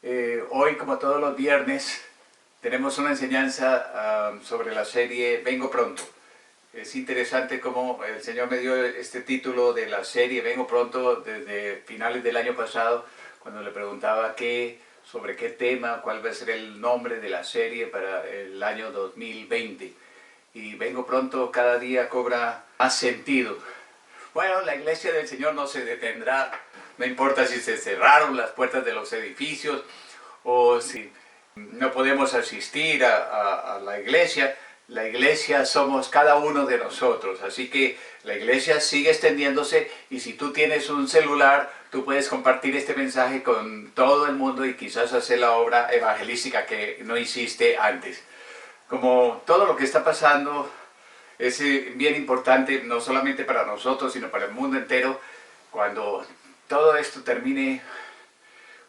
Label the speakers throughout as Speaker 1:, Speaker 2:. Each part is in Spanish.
Speaker 1: Hoy, como todos los viernes, tenemos una enseñanza sobre la serie Vengo Pronto. Es interesante cómo el Señor me dio este título de la serie Vengo Pronto desde finales del año pasado, cuando le preguntaba sobre qué tema, cuál va a ser el nombre de la serie para el año 2020. Y Vengo Pronto cada día cobra más sentido. Bueno, la iglesia del Señor no se detendrá, no importa si se cerraron las puertas de los edificios o si no podemos asistir a la iglesia somos cada uno de nosotros, así que la iglesia sigue extendiéndose y si tú tienes un celular, tú puedes compartir este mensaje con todo el mundo y quizás hacer la obra evangelística que no hiciste antes. Como todo lo que está pasando es bien importante, no solamente para nosotros, sino para el mundo entero. Cuando todo esto termine,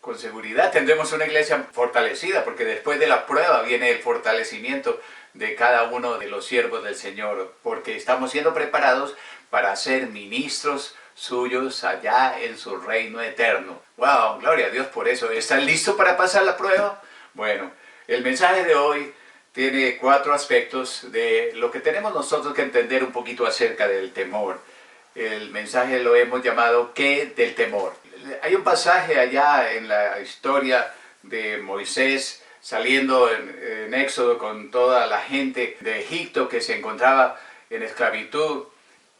Speaker 1: con seguridad tendremos una iglesia fortalecida, porque después de la prueba viene el fortalecimiento de cada uno de los siervos del Señor, porque estamos siendo preparados para ser ministros suyos allá en su reino eterno. ¡Wow! Gloria a Dios por eso. ¿Están listos para pasar la prueba? Bueno, el mensaje de hoy tiene 4 aspectos de lo que tenemos nosotros que entender un poquito acerca del temor. El mensaje lo hemos llamado ¿qué del temor? Hay un pasaje allá en la historia de Moisés saliendo en Éxodo con toda la gente de Egipto que se encontraba en esclavitud.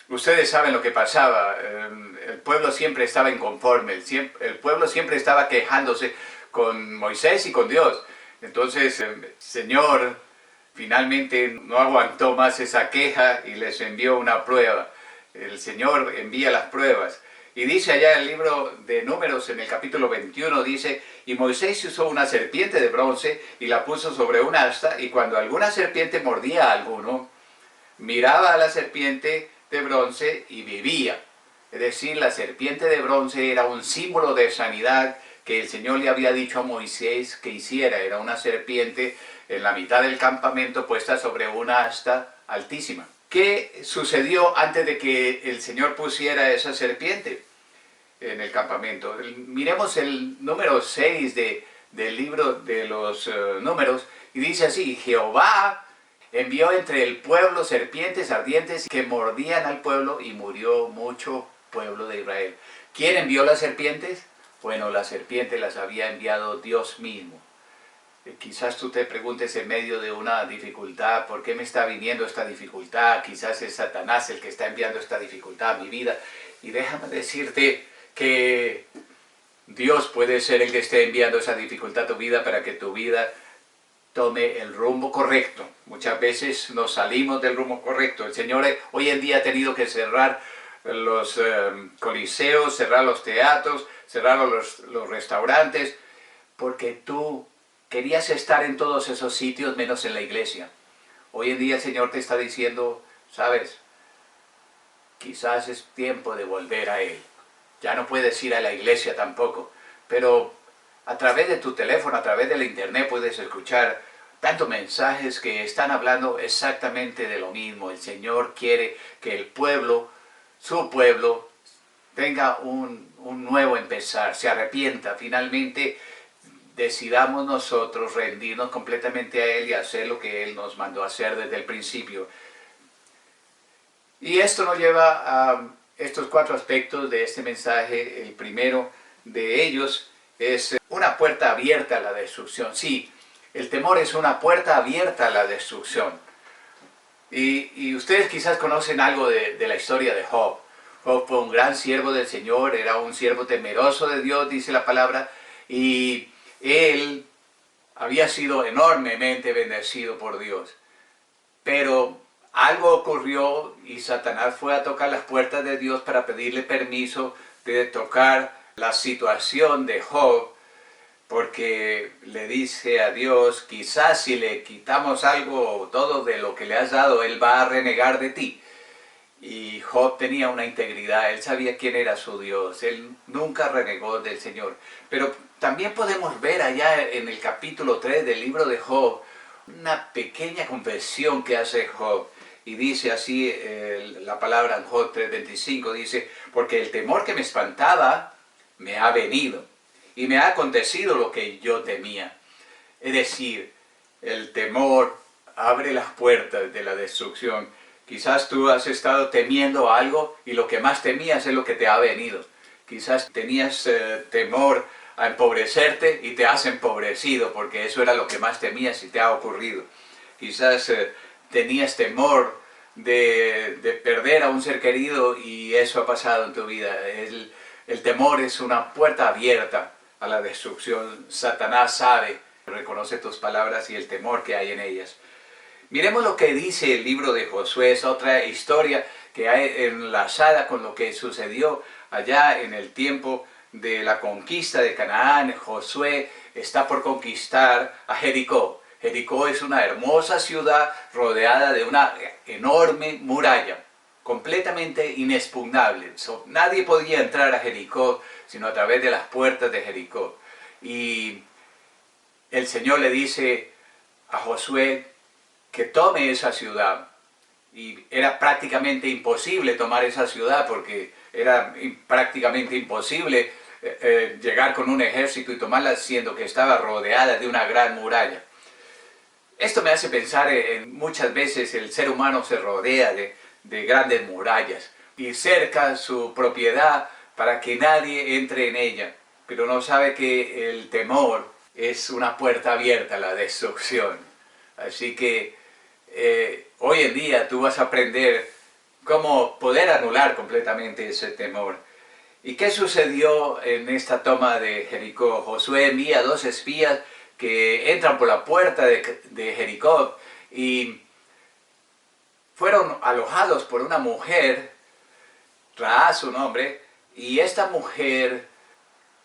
Speaker 1: Ustedes saben lo que pasaba, el pueblo siempre estaba inconforme, el pueblo siempre estaba quejándose con Moisés y con Dios. Entonces el Señor finalmente no aguantó más esa queja y les envió una prueba. El Señor envía las pruebas. Y dice allá en el libro de Números, en el capítulo 21, dice: y Moisés usó una serpiente de bronce y la puso sobre un asta, y cuando alguna serpiente mordía a alguno, miraba a la serpiente de bronce y vivía. Es decir, la serpiente de bronce era un símbolo de sanidad que el Señor le había dicho a Moisés que hiciera. Era una serpiente en la mitad del campamento puesta sobre una asta altísima. ¿Qué sucedió antes de que el Señor pusiera esa serpiente en el campamento? Miremos el número 6 del libro de los Números, y dice así: Jehová envió entre el pueblo serpientes ardientes que mordían al pueblo y murió mucho pueblo de Israel. ¿Quién envió las serpientes? Bueno, las serpientes las había enviado Dios mismo. Quizás tú te preguntes en medio de una dificultad, ¿por qué me está viniendo esta dificultad? Quizás es Satanás el que está enviando esta dificultad a mi vida. Y déjame decirte que Dios puede ser el que esté enviando esa dificultad a tu vida para que tu vida tome el rumbo correcto. Muchas veces nos salimos del rumbo correcto. El Señor hoy en día ha tenido que cerrar los coliseos, cerrar los teatros, cerrar los restaurantes, porque tú querías estar en todos esos sitios menos en la iglesia. Hoy en día el Señor te está diciendo, ¿sabes? Quizás es tiempo de volver a Él. Ya no puedes ir a la iglesia tampoco, pero a través de tu teléfono, a través de la internet puedes escuchar tantos mensajes que están hablando exactamente de lo mismo. El Señor quiere que el pueblo, su pueblo, tenga un nuevo empezar, se arrepienta, finalmente decidamos nosotros rendirnos completamente a Él y hacer lo que Él nos mandó a hacer desde el principio. Y esto nos lleva a estos 4 aspectos de este mensaje. El primero de ellos es una puerta abierta a la destrucción. Sí, el temor es una puerta abierta a la destrucción. Y ustedes quizás conocen algo de la historia de Job. Job fue un gran siervo del Señor, era un siervo temeroso de Dios, dice la palabra, y él había sido enormemente bendecido por Dios. Pero algo ocurrió y Satanás fue a tocar las puertas de Dios para pedirle permiso de tocar la situación de Job, porque le dice a Dios: quizás si le quitamos algo o todo de lo que le has dado, él va a renegar de ti. Y Job tenía una integridad, él sabía quién era su Dios, él nunca renegó del Señor. Pero también podemos ver allá en el capítulo 3 del libro de Job, una pequeña confesión que hace Job. Y dice así la palabra en Job 3:25, dice: porque el temor que me espantaba me ha venido, y me ha acontecido lo que yo temía. Es decir, el temor abre las puertas de la destrucción. Quizás tú has estado temiendo algo y lo que más temías es lo que te ha venido. Quizás tenías temor a empobrecerte y te has empobrecido porque eso era lo que más temías y te ha ocurrido. Quizás tenías temor de perder a un ser querido y eso ha pasado en tu vida. El temor es una puerta abierta a la destrucción. Satanás sabe, reconoce tus palabras y el temor que hay en ellas. Miremos lo que dice el libro de Josué, es otra historia que hay enlazada con lo que sucedió allá en el tiempo de la conquista de Canaán. Josué está por conquistar a Jericó. Jericó es una hermosa ciudad rodeada de una enorme muralla, completamente inexpugnable. Nadie podía entrar a Jericó sino a través de las puertas de Jericó. Y el Señor le dice a Josué que tome esa ciudad. Y era prácticamente imposible tomar esa ciudad porque era prácticamente imposible llegar con un ejército y tomarla siendo que estaba rodeada de una gran muralla. Esto me hace pensar en muchas veces el ser humano se rodea de grandes murallas y cerca su propiedad para que nadie entre en ella, pero no sabe que el temor es una puerta abierta a la destrucción. Así que hoy en día tú vas a aprender cómo poder anular completamente ese temor. ¿Y qué sucedió en esta toma de Jericó? Josué envía 2 espías que entran por la puerta de Jericó y fueron alojados por una mujer, Rahab su nombre, y esta mujer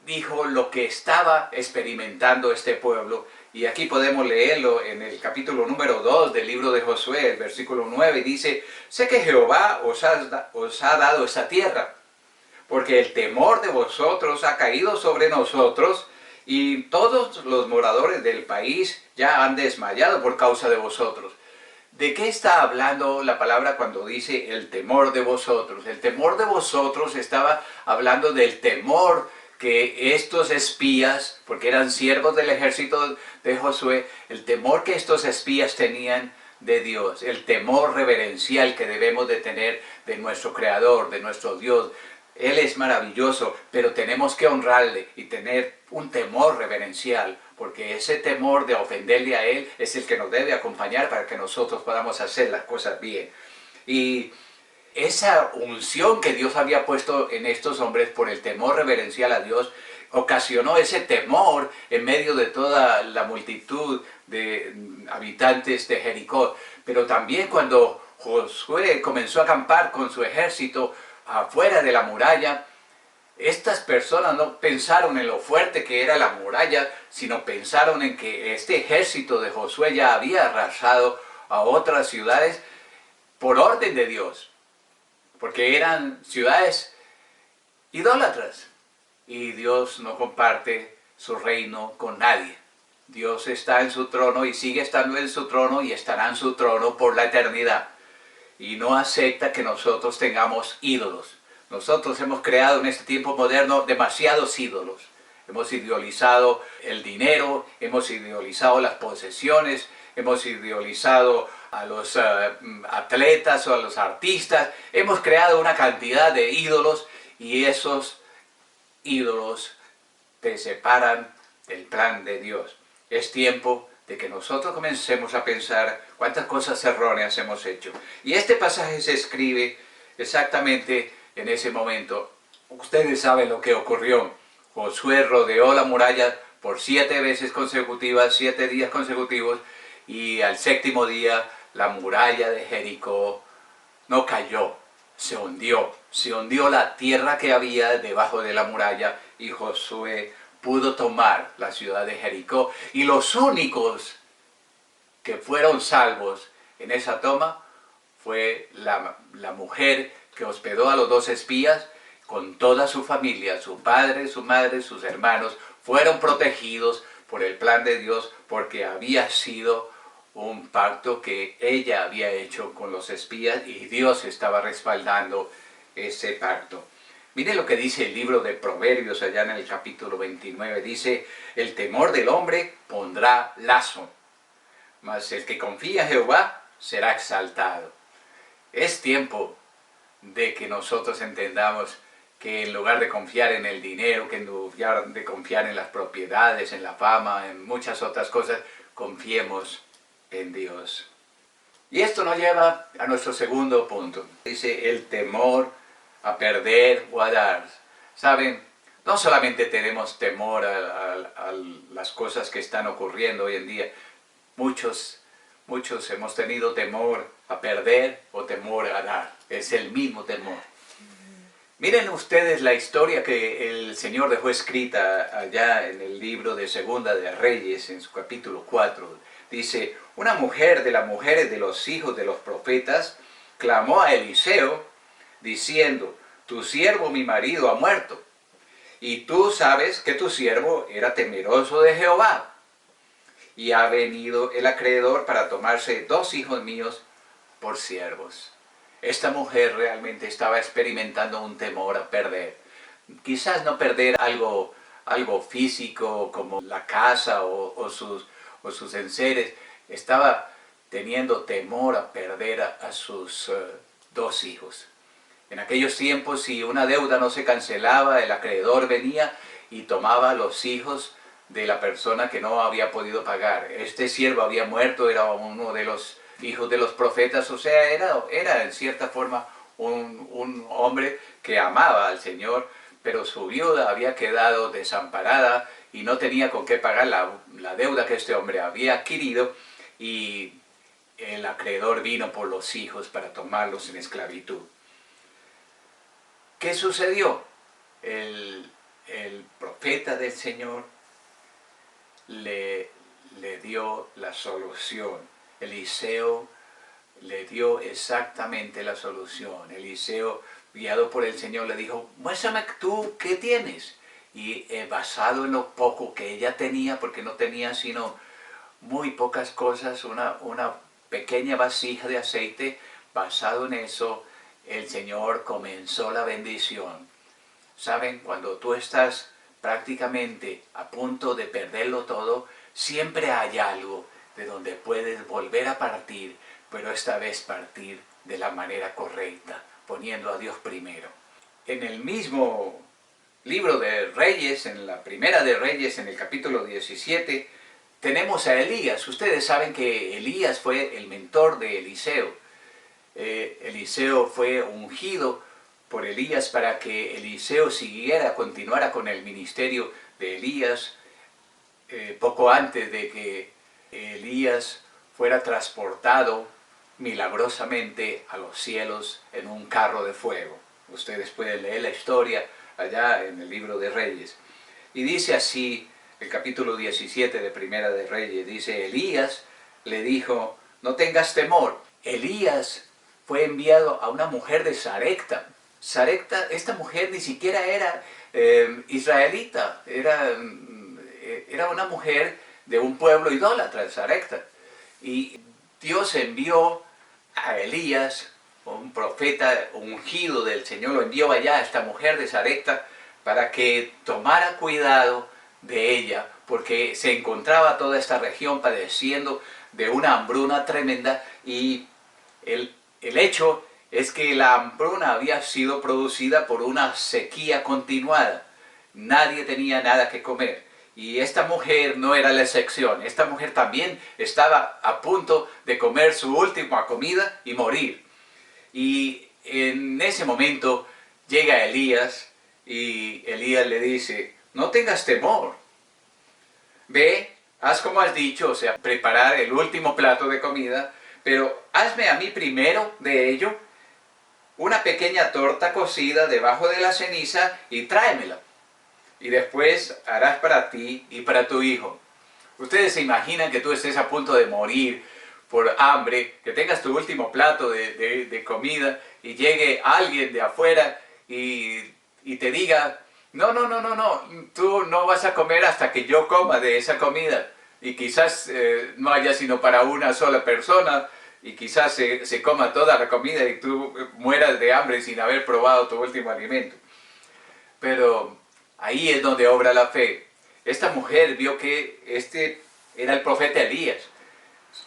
Speaker 1: dijo lo que estaba experimentando este pueblo. Y aquí podemos leerlo en el capítulo número 2 del libro de Josué, el versículo 9, dice: sé que Jehová os ha dado esta tierra, porque el temor de vosotros ha caído sobre nosotros, y todos los moradores del país ya han desmayado por causa de vosotros. ¿De qué está hablando la palabra cuando dice el temor de vosotros? El temor de vosotros estaba hablando del temor que estos espías, porque eran siervos del ejército de Josué, el temor que estos espías tenían de Dios, el temor reverencial que debemos de tener de nuestro Creador, de nuestro Dios. Él es maravilloso, pero tenemos que honrarle y tener un temor reverencial, porque ese temor de ofenderle a Él es el que nos debe acompañar para que nosotros podamos hacer las cosas bien. Y esa unción que Dios había puesto en estos hombres por el temor reverencial a Dios, ocasionó ese temor en medio de toda la multitud de habitantes de Jericó. Pero también cuando Josué comenzó a acampar con su ejército afuera de la muralla, estas personas no pensaron en lo fuerte que era la muralla, sino pensaron en que este ejército de Josué ya había arrasado a otras ciudades por orden de Dios, porque eran ciudades idólatras y Dios no comparte su reino con nadie. Dios está en su trono y sigue estando en su trono y estará en su trono por la eternidad. Y no acepta que nosotros tengamos ídolos. Nosotros hemos creado en este tiempo moderno demasiados ídolos. Hemos idealizado el dinero, hemos idealizado las posesiones, hemos idealizado a los atletas o a los artistas. Hemos creado una cantidad de ídolos y esos ídolos te separan del plan de Dios. Es tiempo de que nosotros comencemos a pensar cuántas cosas erróneas hemos hecho. Y este pasaje se escribe exactamente en ese momento. Ustedes saben lo que ocurrió. Josué rodeó la muralla por 7 veces consecutivas, 7 días consecutivos, y al 7º día la muralla de Jericó no cayó, se hundió la tierra que había debajo de la muralla y Josué pudo tomar la ciudad de Jericó. Y los únicos que fueron salvos en esa toma fue la mujer que hospedó a los 2 espías con toda su familia, su padre, su madre, sus hermanos, fueron protegidos por el plan de Dios porque había sido un pacto que ella había hecho con los espías y Dios estaba respaldando ese pacto. Mire lo que dice el libro de Proverbios allá en el capítulo 29. Dice, el temor del hombre pondrá lazo, mas el que confía en Jehová será exaltado. Es tiempo de que nosotros entendamos que en lugar de confiar en el dinero, que en lugar de confiar en las propiedades, en la fama, en muchas otras cosas, confiemos en Dios. Y esto nos lleva a nuestro segundo punto. Dice el temor a perder o a dar. Saben, no solamente tenemos temor a las cosas que están ocurriendo hoy en día. Muchos hemos tenido temor a perder o temor a dar. Es el mismo temor. Miren ustedes la historia que el Señor dejó escrita allá en el libro de Segunda de Reyes, en su capítulo 4. Dice, una mujer de las mujeres de los hijos de los profetas clamó a Eliseo, diciendo, tu siervo mi marido ha muerto, y tú sabes que tu siervo era temeroso de Jehová, y ha venido el acreedor para tomarse 2 hijos míos por siervos. Esta mujer realmente estaba experimentando un temor a perder. Quizás no perder algo físico como la casa o sus enseres. Estaba teniendo temor a perder a sus 2 hijos. En aquellos tiempos, si una deuda no se cancelaba, el acreedor venía y tomaba los hijos de la persona que no había podido pagar. Este siervo había muerto, era uno de los hijos de los profetas, o sea, era en cierta forma un hombre que amaba al Señor, pero su viuda había quedado desamparada y no tenía con qué pagar la deuda que este hombre había adquirido, y el acreedor vino por los hijos para tomarlos en esclavitud. ¿Qué sucedió? El profeta del Señor le dio la solución. Eliseo le dio exactamente la solución. Eliseo, guiado por el Señor, le dijo, muéstrame tú qué tienes. Y basado en lo poco que ella tenía, porque no tenía sino muy pocas cosas, una pequeña vasija de aceite, basado en eso, el Señor comenzó la bendición. ¿Saben? Cuando tú estás prácticamente a punto de perderlo todo, siempre hay algo de donde puedes volver a partir, pero esta vez partir de la manera correcta, poniendo a Dios primero. En el mismo libro de Reyes, en la primera de Reyes, en el capítulo 17, tenemos a Elías. Ustedes saben que Elías fue el mentor de Eliseo. Eliseo fue ungido por Elías para que Eliseo continuara con el ministerio de Elías, poco antes de que Elías fuera transportado milagrosamente a los cielos en un carro de fuego. Ustedes pueden leer la historia allá en el libro de Reyes. Y dice así, el capítulo 17 de Primera de Reyes, dice, Elías le dijo, no tengas temor. Elías fue enviado a una mujer de Sarepta. Sarepta, esta mujer ni siquiera era israelita, era una mujer de un pueblo idólatra, Sarepta. Y Dios envió a Elías, un profeta ungido del Señor, lo envió allá a esta mujer de Sarepta para que tomara cuidado de ella, porque se encontraba toda esta región padeciendo de una hambruna tremenda, y el hecho es que la hambruna había sido producida por una sequía continuada. Nadie tenía nada que comer. Y esta mujer no era la excepción. Esta mujer también estaba a punto de comer su última comida y morir. Y en ese momento llega Elías, y Elías le dice, no tengas temor. Ve, haz como has dicho, o sea, preparar el último plato de comida, pero hazme a mí primero de ello una pequeña torta cocida debajo de la ceniza y tráemela. Y después harás para ti y para tu hijo. Ustedes se imaginan que tú estés a punto de morir por hambre, que tengas tu último plato de comida y llegue alguien de afuera y te diga, no, tú no vas a comer hasta que yo coma de esa comida. Y quizás no haya sino para una sola persona, y quizás se coma toda la comida y tú mueras de hambre sin haber probado tu último alimento. pero ahí es donde obra la fe. Esta mujer vio que este era el profeta Elías.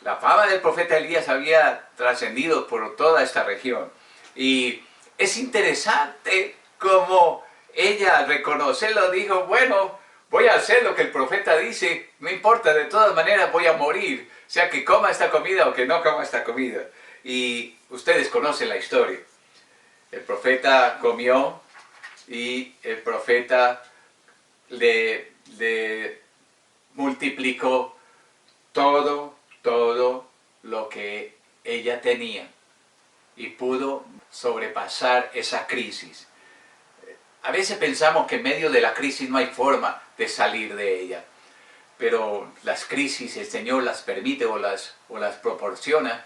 Speaker 1: La fama del profeta Elías había trascendido por toda esta región. Y es interesante cómo ella al reconocerlo dijo, bueno, voy a hacer lo que el profeta dice, no importa, de todas maneras voy a morir, sea que coma esta comida o que no coma esta comida. Y ustedes conocen la historia. El profeta comió y el profeta le multiplicó todo lo que ella tenía y pudo sobrepasar esa crisis. A veces pensamos que en medio de la crisis no hay forma de salir de ella, pero las crisis el Señor las permite o las proporciona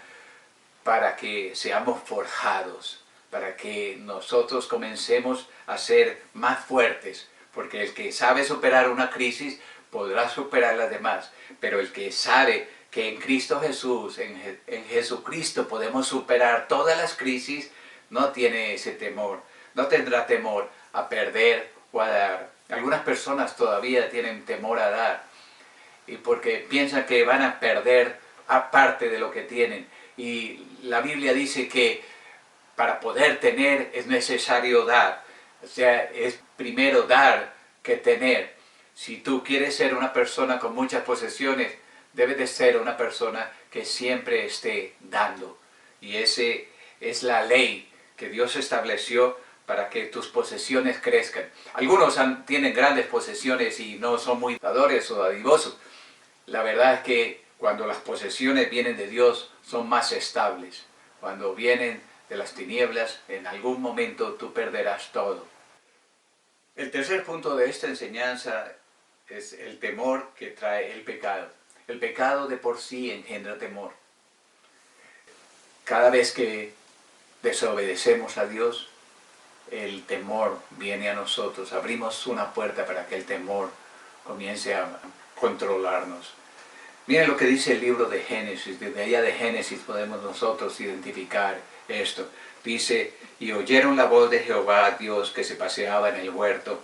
Speaker 1: para que seamos forjados, para que nosotros comencemos a ser más fuertes, porque el que sabe superar una crisis podrá superar las demás, pero el que sabe que en Cristo Jesús, en Jesucristo podemos superar todas las crisis, no tiene ese temor, no tendrá temor a perder o a dar. Algunas personas todavía tienen temor a dar, y porque piensan que van a perder aparte de lo que tienen. Y la Biblia dice que para poder tener es necesario dar. O sea, es primero dar que tener. Si tú quieres ser una persona con muchas posesiones, debes de ser una persona que siempre esté dando. Y ese es la ley que Dios estableció para que tus posesiones crezcan. Algunos tienen grandes posesiones y no son muy dadores o dadivosos. La verdad es que cuando las posesiones vienen de Dios son más estables. Cuando vienen de las tinieblas, en algún momento tú perderás todo. El tercer punto de esta enseñanza es el temor que trae el pecado. El pecado de por sí engendra temor. Cada vez que desobedecemos a Dios, el temor viene a nosotros. Abrimos una puerta para que el temor comience a controlarnos. Miren lo que dice el libro de Génesis. Desde allá de Génesis podemos nosotros identificar esto. Dice, y oyeron la voz de Jehová Dios que se paseaba en el huerto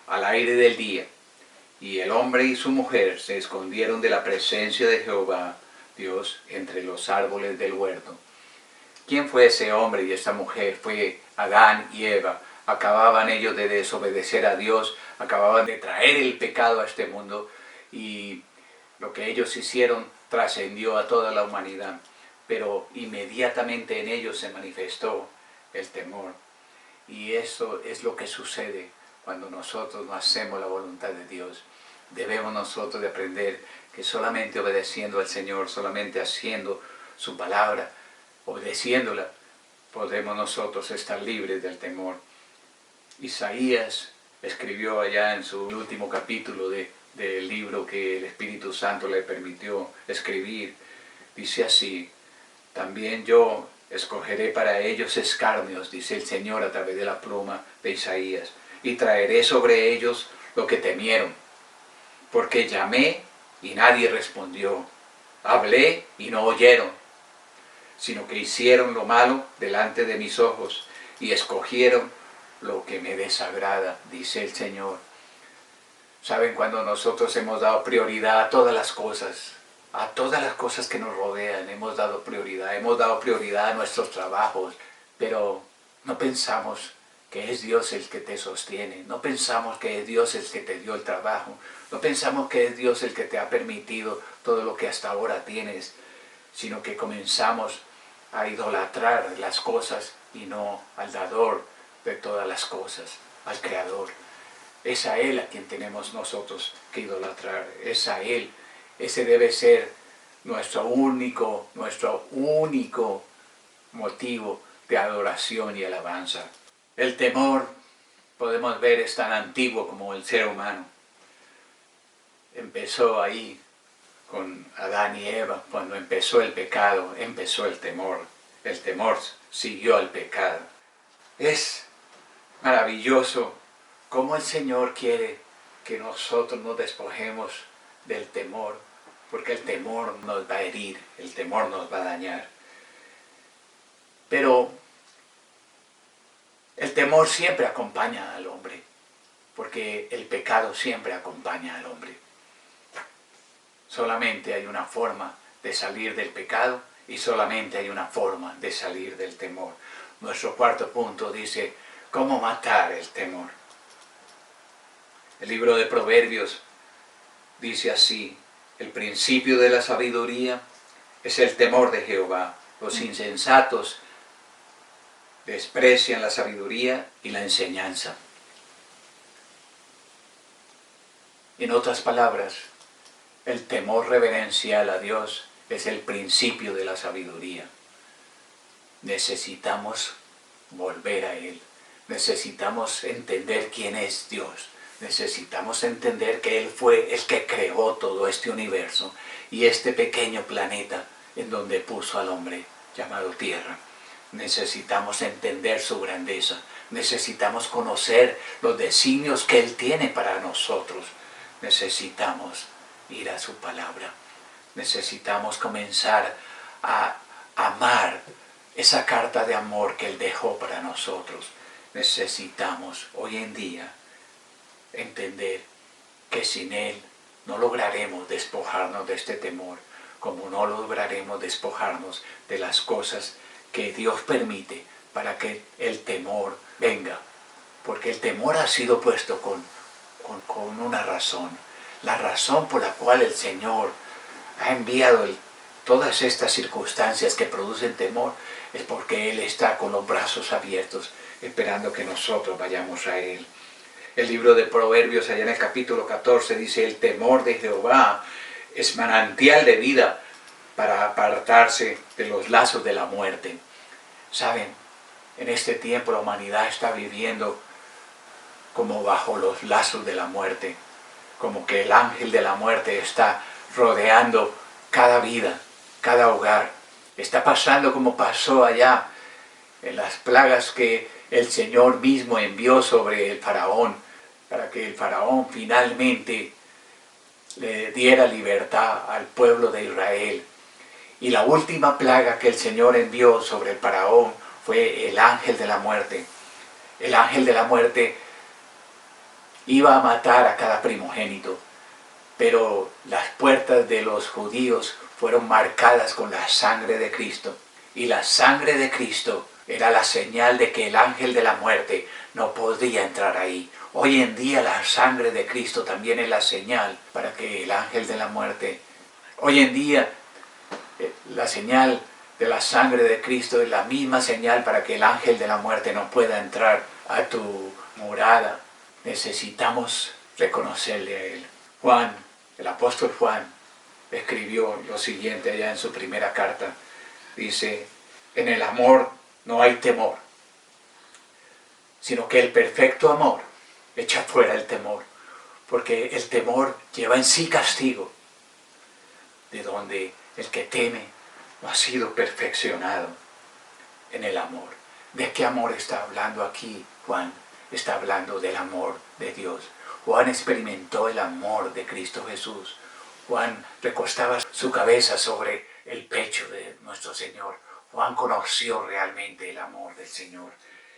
Speaker 1: al aire del día. Y el hombre y su mujer se escondieron de la presencia de Jehová Dios entre los árboles del huerto. ¿Quién fue ese hombre y esta mujer? Fue Adán y Eva. Acababan ellos de desobedecer a Dios, acababan de traer el pecado a este mundo y lo que ellos hicieron trascendió a toda la humanidad, pero inmediatamente en ellos se manifestó el temor. Y eso es lo que sucede cuando nosotros no hacemos la voluntad de Dios. Debemos nosotros de aprender que solamente obedeciendo al Señor, solamente haciendo su palabra, obedeciéndola, podemos nosotros estar libres del temor. Isaías escribió allá en su último capítulo del libro que el Espíritu Santo le permitió escribir, dice así, también yo escogeré para ellos escarnios, dice el Señor a través de la pluma de Isaías, y traeré sobre ellos lo que temieron, porque llamé y nadie respondió, hablé y no oyeron, sino que hicieron lo malo delante de mis ojos y escogieron lo que me desagrada, dice el Señor. ¿Saben? Cuando nosotros hemos dado prioridad a todas las cosas que nos rodean, hemos dado prioridad a nuestros trabajos, pero no pensamos que es Dios el que te sostiene, no pensamos que es Dios el que te dio el trabajo, no pensamos que es Dios el que te ha permitido todo lo que hasta ahora tienes, sino que comenzamos a idolatrar las cosas y no al dador de todas las cosas, al Creador. Es a Él a quien tenemos nosotros que idolatrar, es a Él. Ese debe ser nuestro único motivo de adoración y alabanza. El temor, podemos ver, es tan antiguo como el ser humano. Empezó ahí con Adán y Eva, cuando empezó el pecado, empezó el temor. El temor siguió al pecado. Es maravilloso cómo el Señor quiere que nosotros nos despojemos del temor, porque el temor nos va a herir, el temor nos va a dañar. Pero el temor siempre acompaña al hombre. porque el pecado siempre acompaña al hombre. Solamente hay una forma de salir del pecado y solamente hay una forma de salir del temor. Nuestro cuarto punto dice, ¿cómo matar el temor? El libro de Proverbios dice así, el principio de la sabiduría es el temor de Jehová. Los insensatos desprecian la sabiduría y la enseñanza. En otras palabras, el temor reverencial a Dios es el principio de la sabiduría. Necesitamos volver a Él. Necesitamos entender quién es Dios. Necesitamos entender que Él fue el que creó todo este universo y este pequeño planeta en donde puso al hombre llamado Tierra. Necesitamos entender su grandeza. Necesitamos conocer los designios que Él tiene para nosotros. Necesitamos ir a su palabra. Necesitamos comenzar a amar esa carta de amor que Él dejó para nosotros. Necesitamos hoy en día entender que sin Él no lograremos despojarnos de este temor, como no lograremos despojarnos de las cosas que Dios permite para que el temor venga. Porque el temor ha sido puesto con una razón. La razón por la cual el Señor ha enviado todas estas circunstancias que producen temor es porque Él está con los brazos abiertos esperando que nosotros vayamos a Él. El libro de Proverbios, allá en el capítulo 14, dice, el temor de Jehová es manantial de vida para apartarse de los lazos de la muerte. Saben, en este tiempo la humanidad está viviendo como bajo los lazos de la muerte, como que el ángel de la muerte está rodeando cada vida, cada hogar. Está pasando como pasó allá en las plagas que el Señor mismo envió sobre el faraón, para que el faraón finalmente le diera libertad al pueblo de Israel. Y la última plaga que el Señor envió sobre el faraón fue el ángel de la muerte. El ángel de la muerte iba a matar a cada primogénito, pero las puertas de los judíos fueron marcadas con la sangre de Cristo. Y la sangre de Cristo era la señal de que el ángel de la muerte no podía entrar ahí. Hoy en día la sangre de Cristo también es la señal para que el ángel de la muerte... Hoy en día la señal de la sangre de Cristo es la misma señal para que el ángel de la muerte no pueda entrar a tu morada. Necesitamos reconocerle a Él. Juan, el apóstol Juan, escribió lo siguiente allá en su primera carta. Dice, en el amor no hay temor, sino que el perfecto amor echa fuera el temor, porque el temor lleva en sí castigo, de donde el que teme no ha sido perfeccionado en el amor. ¿De qué amor está hablando aquí Juan? Está hablando del amor de Dios. Juan experimentó el amor de Cristo Jesús. Juan recostaba su cabeza sobre el pecho de nuestro Señor. Juan conoció realmente el amor del Señor.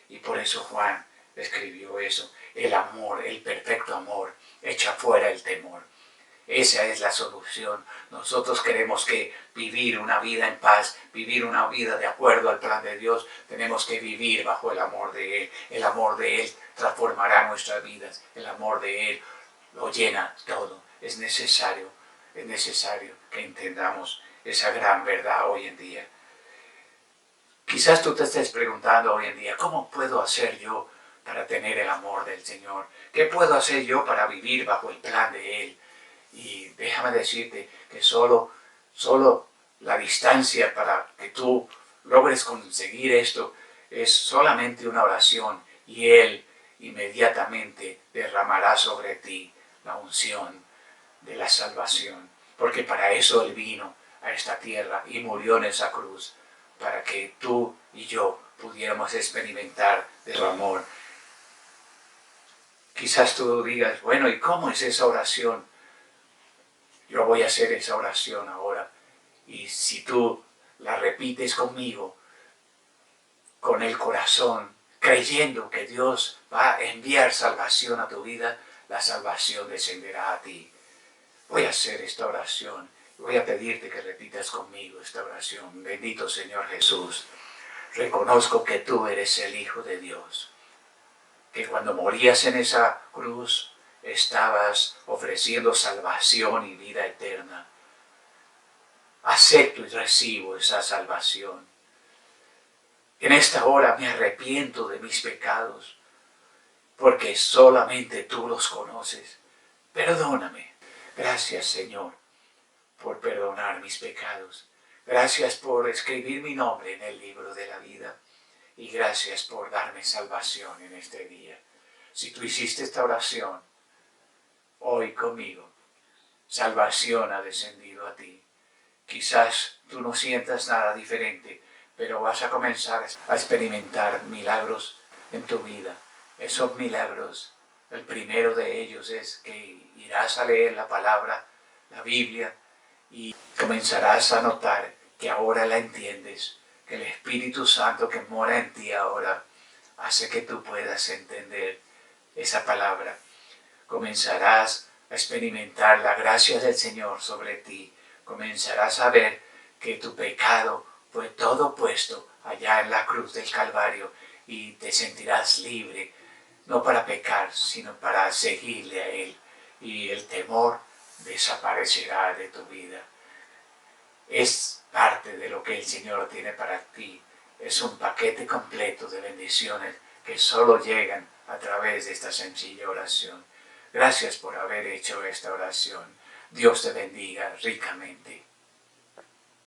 Speaker 1: Y por eso Juan escribió eso. El amor, el perfecto amor, echa fuera el temor. Esa es la solución. Nosotros queremos que vivir una vida en paz, vivir una vida de acuerdo al plan de Dios. Tenemos que vivir bajo el amor de Él. El amor de Él transformará nuestras vidas. El amor de Él lo llena todo. Es necesario que entendamos esa gran verdad hoy en día. Quizás tú te estés preguntando hoy en día, ¿cómo puedo hacer yo para tener el amor del Señor? ¿Qué puedo hacer yo para vivir bajo el plan de Él? Y déjame decirte que solo la distancia para que tú logres conseguir esto es solamente una oración y Él inmediatamente derramará sobre ti la unción de la salvación. Porque para eso Él vino a esta tierra y murió en esa cruz, para que tú y yo pudiéramos experimentar de su amor. Quizás tú digas, bueno, ¿y cómo es esa oración? Yo voy a hacer esa oración ahora. Y si tú la repites conmigo, con el corazón, creyendo que Dios va a enviar salvación a tu vida, la salvación descenderá a ti. Voy a hacer esta oración. Voy a pedirte que repitas conmigo esta oración. Bendito Señor Jesús, reconozco que tú eres el Hijo de Dios, que cuando morías en esa cruz estabas ofreciendo salvación y vida eterna. Acepto y recibo esa salvación. En esta hora me arrepiento de mis pecados, porque solamente tú los conoces. Perdóname. Gracias, Señor, por perdonar mis pecados. Gracias por escribir mi nombre en el libro de la vida. Y gracias por darme salvación en este día. Si tú hiciste esta oración hoy conmigo, salvación ha descendido a ti. Quizás tú no sientas nada diferente, pero vas a comenzar a experimentar milagros en tu vida. Esos milagros, el primero de ellos es que irás a leer la palabra, la Biblia, y comenzarás a notar que ahora la entiendes, que el Espíritu Santo que mora en ti ahora hace que tú puedas entender esa palabra. Comenzarás a experimentar la gracia del Señor sobre ti. Comenzarás a ver que tu pecado fue todo puesto allá en la cruz del Calvario y te sentirás libre, no para pecar, sino para seguirle a Él. Y el temor desaparecerá de tu vida. Es parte de lo que el Señor tiene para ti. Es un paquete completo de bendiciones que solo llegan a través de esta sencilla oración. Gracias por haber hecho esta oración. Dios te bendiga ricamente.